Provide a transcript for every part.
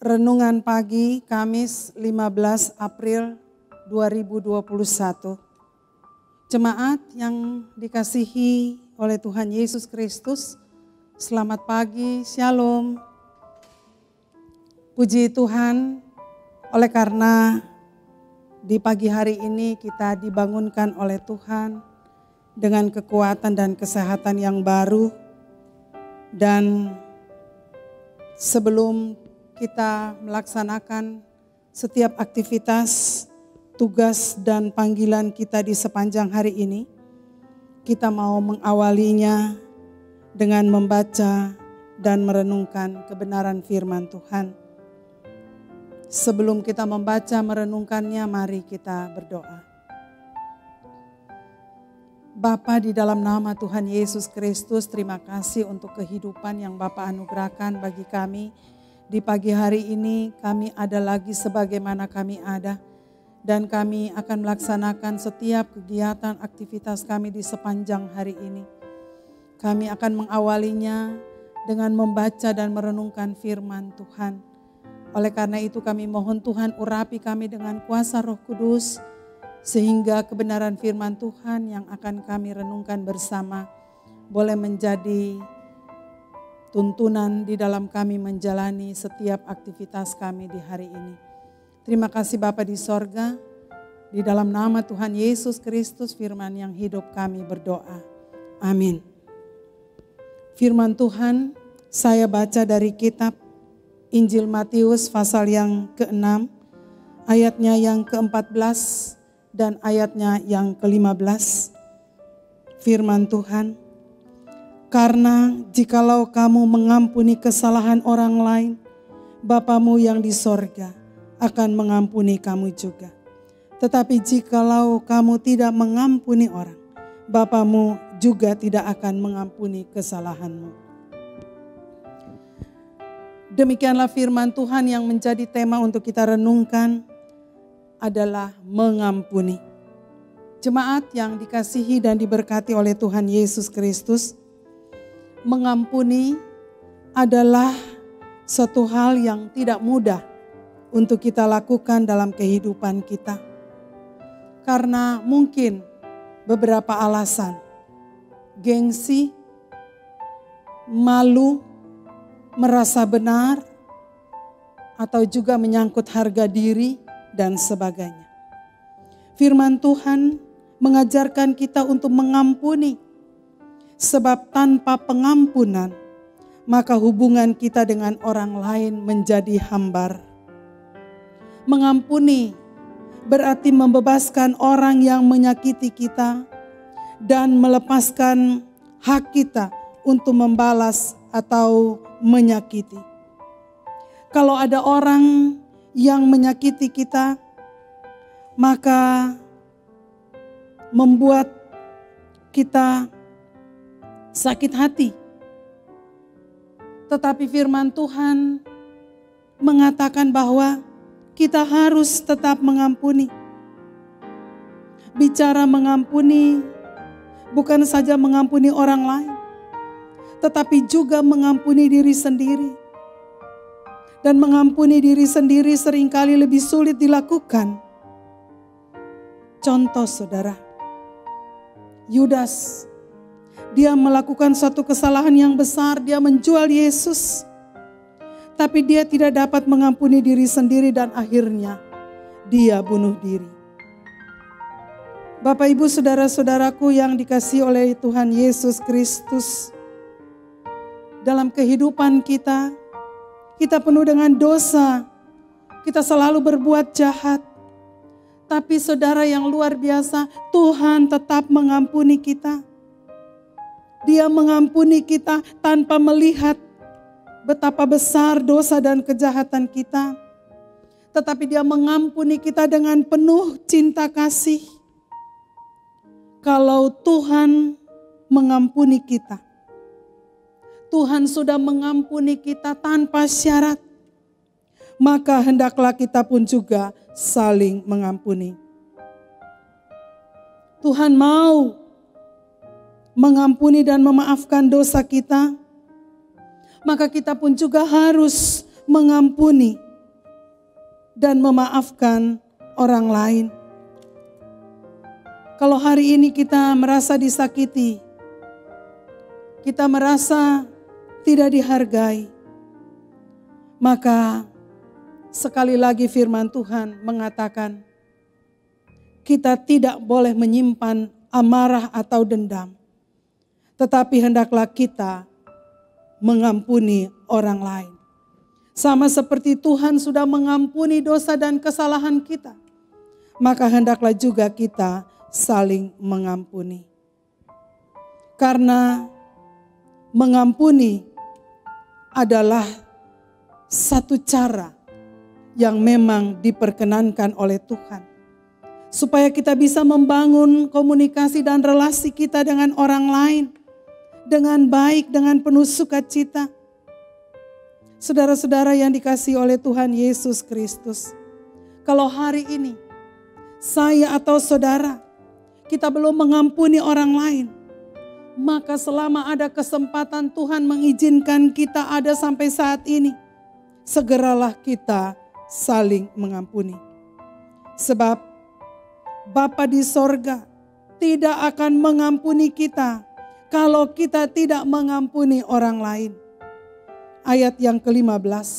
Renungan pagi Kamis 15 April 2021. Jemaat yang dikasihi oleh Tuhan Yesus Kristus, selamat pagi, shalom. Puji Tuhan, oleh karena di pagi hari ini kita dibangunkan oleh Tuhan dengan kekuatan dan kesehatan yang baru. Dan sebelum kita melaksanakan setiap aktivitas, tugas dan panggilan kita di sepanjang hari ini, kita mau mengawalinya dengan membaca dan merenungkan kebenaran firman Tuhan. Sebelum kita membaca merenungkannya, mari kita berdoa. Bapa, di dalam nama Tuhan Yesus Kristus, terima kasih untuk kehidupan yang Bapa anugerahkan bagi kami. Di pagi hari ini kami ada lagi sebagaimana kami ada, dan kami akan melaksanakan setiap kegiatan aktivitas kami di sepanjang hari ini. Kami akan mengawalinya dengan membaca dan merenungkan firman Tuhan. Oleh karena itu kami mohon Tuhan urapi kami dengan kuasa Roh Kudus, sehingga kebenaran firman Tuhan yang akan kami renungkan bersama boleh menjadi tuntunan di dalam kami menjalani setiap aktivitas kami di hari ini. Terima kasih Bapa di sorga, di dalam nama Tuhan Yesus Kristus firman yang hidup kami berdoa. Amin. Firman Tuhan saya baca dari kitab Injil Matius pasal yang ke-6, ayatnya yang ke-14 dan ayatnya yang ke-15. Firman Tuhan, karena jikalau kamu mengampuni kesalahan orang lain, Bapamu yang di sorga akan mengampuni kamu juga. Tetapi jikalau kamu tidak mengampuni orang, Bapamu juga tidak akan mengampuni kesalahanmu. Demikianlah firman Tuhan yang menjadi tema untuk kita renungkan adalah mengampuni. Jemaat yang dikasihi dan diberkati oleh Tuhan Yesus Kristus, mengampuni adalah suatu hal yang tidak mudah untuk kita lakukan dalam kehidupan kita. Karena mungkin beberapa alasan, gengsi, malu, merasa benar, atau juga menyangkut harga diri dan sebagainya. Firman Tuhan mengajarkan kita untuk mengampuni. Sebab tanpa pengampunan, maka hubungan kita dengan orang lain menjadi hambar. Mengampuni berarti membebaskan orang yang menyakiti kita dan melepaskan hak kita untuk membalas atau menyakiti. Kalau ada orang yang menyakiti kita, maka membuat kita sakit hati. Tetapi firman Tuhan mengatakan bahwa kita harus tetap mengampuni. Bicara mengampuni bukan saja mengampuni orang lain, tetapi juga mengampuni diri sendiri. Dan mengampuni diri sendiri seringkali lebih sulit dilakukan. Contoh saudara, Yudas, dia melakukan suatu kesalahan yang besar, dia menjual Yesus. Tapi dia tidak dapat mengampuni diri sendiri dan akhirnya dia bunuh diri. Bapak Ibu saudara-saudaraku yang dikasihi oleh Tuhan Yesus Kristus, dalam kehidupan kita, kita penuh dengan dosa, kita selalu berbuat jahat. Tapi saudara yang luar biasa, Tuhan tetap mengampuni kita. Dia mengampuni kita tanpa melihat betapa besar dosa dan kejahatan kita. Tetapi dia mengampuni kita dengan penuh cinta kasih. Kalau Tuhan mengampuni kita, Tuhan sudah mengampuni kita tanpa syarat, maka hendaklah kita pun juga saling mengampuni. Tuhan mau mengampuni dan memaafkan dosa kita, maka kita pun juga harus mengampuni dan memaafkan orang lain. Kalau hari ini kita merasa disakiti, kita merasa tidak dihargai, maka sekali lagi firman Tuhan mengatakan, kita tidak boleh menyimpan amarah atau dendam, tetapi hendaklah kita mengampuni orang lain. Sama seperti Tuhan sudah mengampuni dosa dan kesalahan kita, maka hendaklah juga kita saling mengampuni. Karena mengampuni adalah satu cara yang memang diperkenankan oleh Tuhan. Supaya kita bisa membangun komunikasi dan relasi kita dengan orang lain dengan baik, dengan penuh sukacita. Saudara-saudara yang dikasihi oleh Tuhan Yesus Kristus, kalau hari ini saya atau saudara kita belum mengampuni orang lain, maka selama ada kesempatan Tuhan mengizinkan kita ada sampai saat ini, segeralah kita saling mengampuni. Sebab Bapa di sorga tidak akan mengampuni kita kalau kita tidak mengampuni orang lain. Ayat yang ke-15,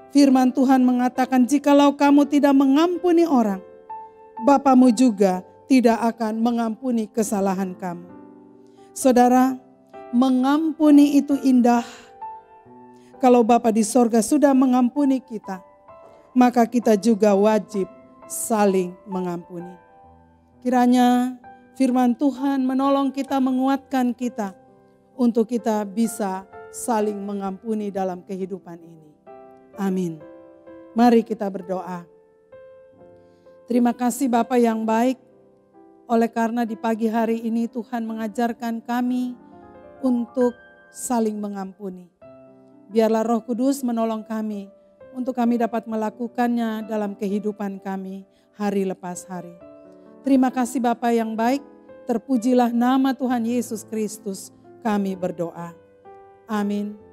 firman Tuhan mengatakan, jikalau kamu tidak mengampuni orang, Bapamu juga tidak akan mengampuni kesalahan kamu. Saudara, mengampuni itu indah. Kalau Bapa di sorga sudah mengampuni kita, maka kita juga wajib saling mengampuni. Kiranya firman Tuhan menolong kita, menguatkan kita untuk kita bisa saling mengampuni dalam kehidupan ini. Amin. Mari kita berdoa. Terima kasih Bapa yang baik, oleh karena di pagi hari ini Tuhan mengajarkan kami untuk saling mengampuni. Biarlah Roh Kudus menolong kami untuk kami dapat melakukannya dalam kehidupan kami hari lepas hari. Terima kasih Bapa yang baik, terpujilah nama Tuhan Yesus Kristus, kami berdoa. Amin.